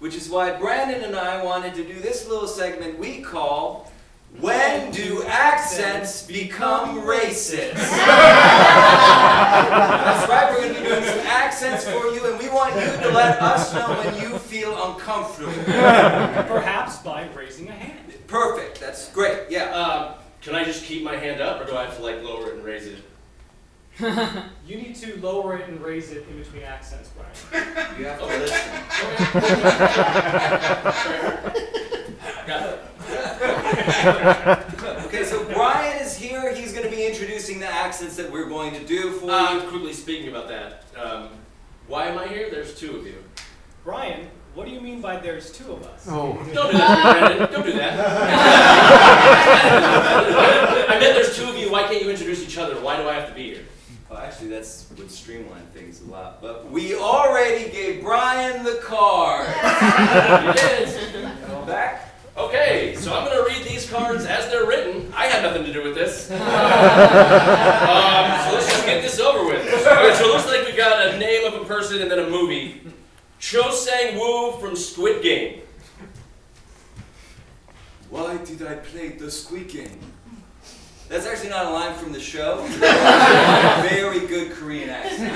which is why Brandon and I wanted to do this little segment we call When Do Accents Become Racist? That's right, we're going to be doing some accents for you, and we want you to let us know when you feel uncomfortable. Perhaps by raising a hand. Perfect, that's great, yeah. Can I just keep my hand up, or do I have to like lower it and raise it? You need to lower it and raise it in between accents, Bryan. You have to listen. Got it. Okay, so Bryan is here. He's going to be introducing the accents that we're going to do for you. Quickly speaking about that, why am I here? There's two of you. Bryan, what do you mean by there's two of us? Oh. Don't do that, Brandon. Don't do that. I meant there's two of you. Why can't you introduce each other? Why do I have to be here? Well, actually, that's would streamline things a lot. But we already gave Bryan the card. You did. Go back. Okay, so I'm going to read these cards as they're written. I had nothing to do with this. So let's just get this over with. Alright, so it looks like we got a name of a person and then a movie. Cho Sang-woo from Squid Game. Why did I play the Squid Game? That's actually not a line from the show. Very good Korean accent.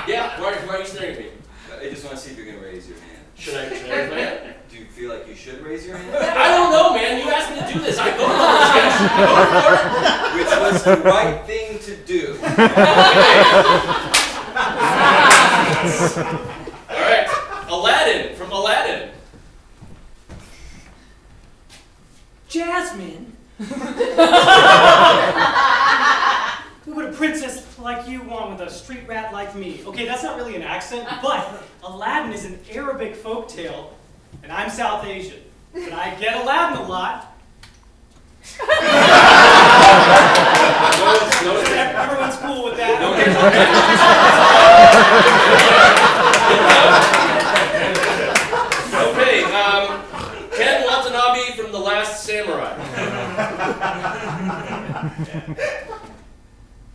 Yeah, why are you staring at me? I just want to see if you're going to raise your hand. Should I raise my hand? Do you feel like you should raise your hand? I don't know, man. You asked me to do this. I voted on this, Which was the right thing to do. Alright, Aladdin from Aladdin. Jasmine? What would a princess like you want with a street rat like me? Okay, that's not really an accent, but Aladdin is an Arabic folktale, and I'm South Asian. But I get Aladdin a lot. Everyone's cool with that. Okay, Ken Watanabe from The Last Samurai.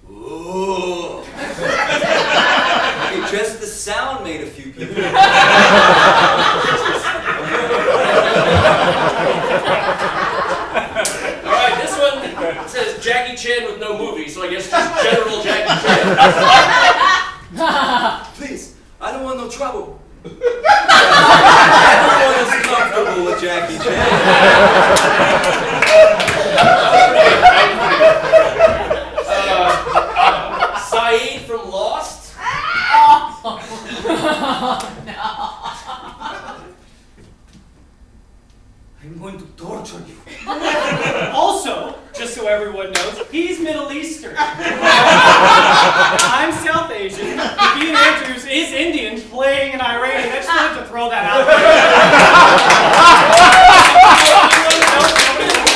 Ooh. Okay, just the sound made a few people. Alright, this one says Jackie Chan with no movie, so I guess just general Jackie Chan. Please, I don't want no trouble. Everyone is comfortable with Jackie Chan. Saeed from Lost. No. I'm going to torture you. Also, just so everyone knows, he's Middle Eastern. I'm South Asian. Ian Andrews is Indian, playing an Iranian. I just wanted to throw that out there.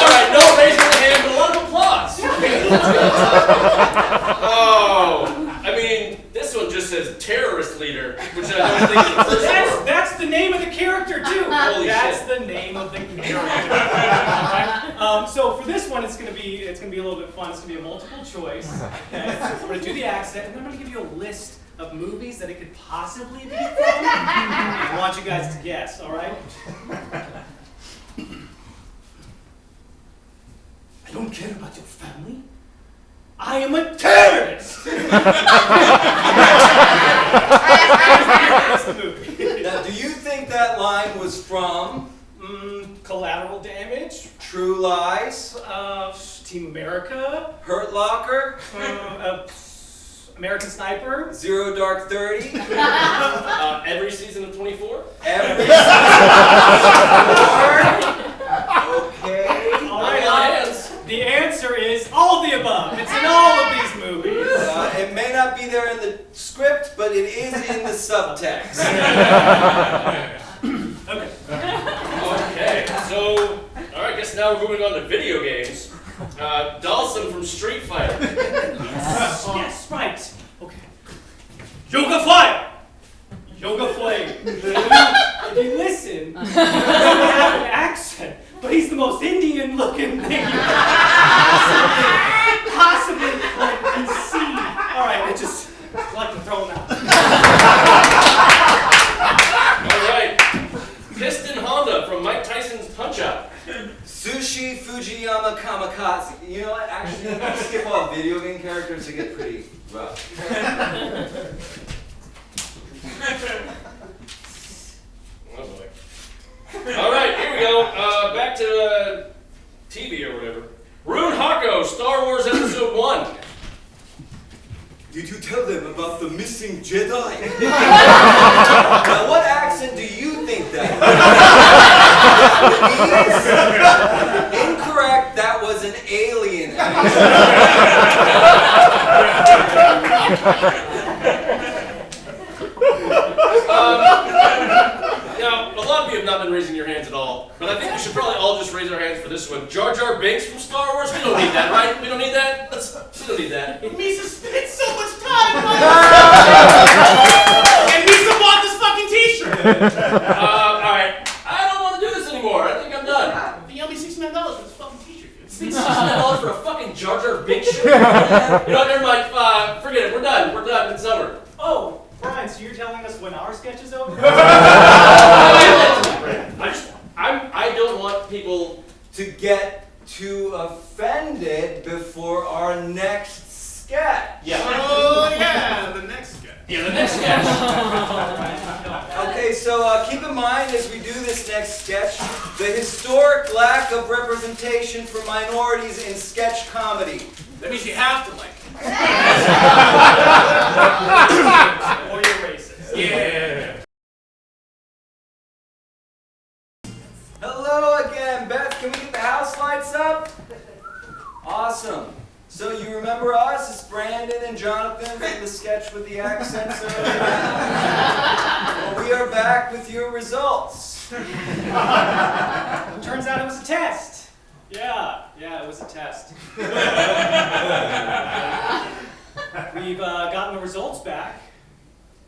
Alright, no raising the hand, but a lot of applause. Oh, I mean, this one just says terrorist leader, which I don't think is the first one. That's the name of the character too. Holy That's shit. the name of the character. Right? So for this one, it's gonna be a little bit fun. It's gonna be a multiple choice. Okay? We're gonna do the accent, and then I'm gonna give you a list of movies that it could possibly be from. I want you guys to guess. All right? I don't care about your family. I am a terrorist! That's the movie. Now, do you think that line was from Collateral Damage, True Lies, Team America, Hurt Locker, American Sniper, Zero Dark 30, Every season of 24? every season? Okay. All right, the answer is all of the above. It's in all of these movies. It may not be there in the script, but it is in the subtext. Okay. Okay, so, alright, I guess now we're moving on to video games. Dawson from Street Fighter. Yes, right. Okay. Yoga Fire! Yoga Flame. If you listen, he doesn't have an accent, but he's the most Indian looking thing you can possibly conceive. Alright, I just like to throw him out. TV or whatever. Rune Hako, Star Wars Episode 1. Did you tell them about the missing Jedi? Now, what accent do you think that is? Incorrect, that was an alien Now, a lot of you have not been raising your hands at all, but I think we should probably all just raise our hands for this one. Jar Jar Binks from Star Wars? We don't need that, right? We don't need that? We don't need that. Misa spent so much time on and Misa bought this fucking t-shirt! Alright. I don't want to do this anymore. I think I'm done. You owe me $69 for this fucking t-shirt. $69 for a fucking Jar Jar Binks shirt? You know what, never mind. Forget it. We're done. We're done. It's over. Oh, Bryan, so you're telling us when our sketch is over? I don't want people to get too offended before our next sketch. Yeah. Oh, yeah, the next sketch. Yeah, the next sketch. Okay, so keep in mind as we do this next sketch, the historic lack of representation for minorities in sketch comedy. That means you have to like it. Or you're racist. Yeah. Hello again, Beth. Can we get the house lights up? Awesome. So you remember us? It's Brandon and Jonathan from the sketch with the accents earlier. Well, we are back with your results. Turns out it was a test. Yeah, it was a test. We've gotten the results back,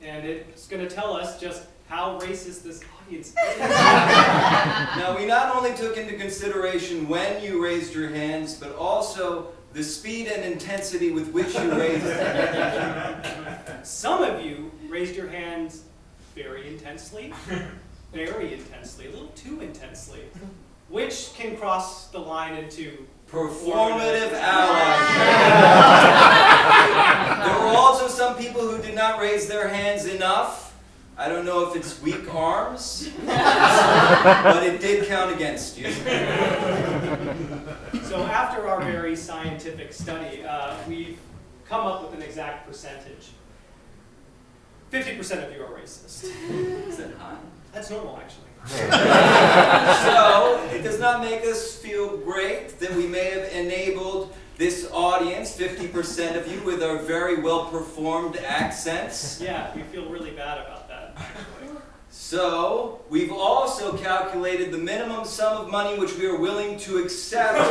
and it's going to tell us just how racist this audience is. Now, we not only took into consideration when you raised your hands, but also the speed and intensity with which you raised them. Some of you raised your hands very intensely, a little too intensely, which can cross the line into Performative allyship. There were also some people who did not raise their hands enough. I don't know if it's weak arms, but it did count against you. So after our very scientific study, we've come up with an exact percentage. 50% of you are racist. Is that high? That's normal, actually. So, it does not make us feel great that we may have enabled this audience, 50% of you, with our very well-performed accents. Yeah, we feel really bad about that, actually. So, we've also calculated the minimum sum of money which we are willing to accept to make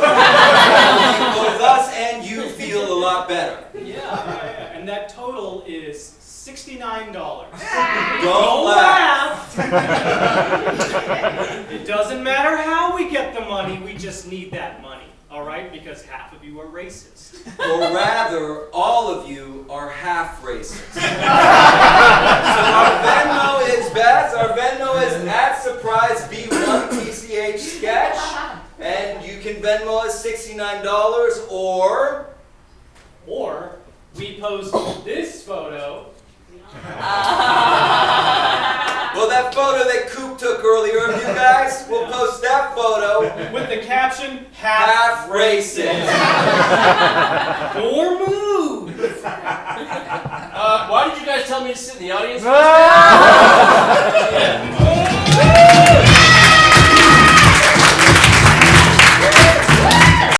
both us and you feel a lot better. Yeah. And that total is $69. Don't laugh. It doesn't matter how we get the money, we just need that money, all right? Because half of you are racist. Or rather, all of you are half racist. So our Venmo is Beth. Our Venmo is @SurpriseB1TCH sketch. And you can Venmo us $69 or we post this photo. Well, that photo that Coop took earlier of you guys, we'll post that photo With the caption, half racist. or move. Why did you guys tell me to sit in the audience?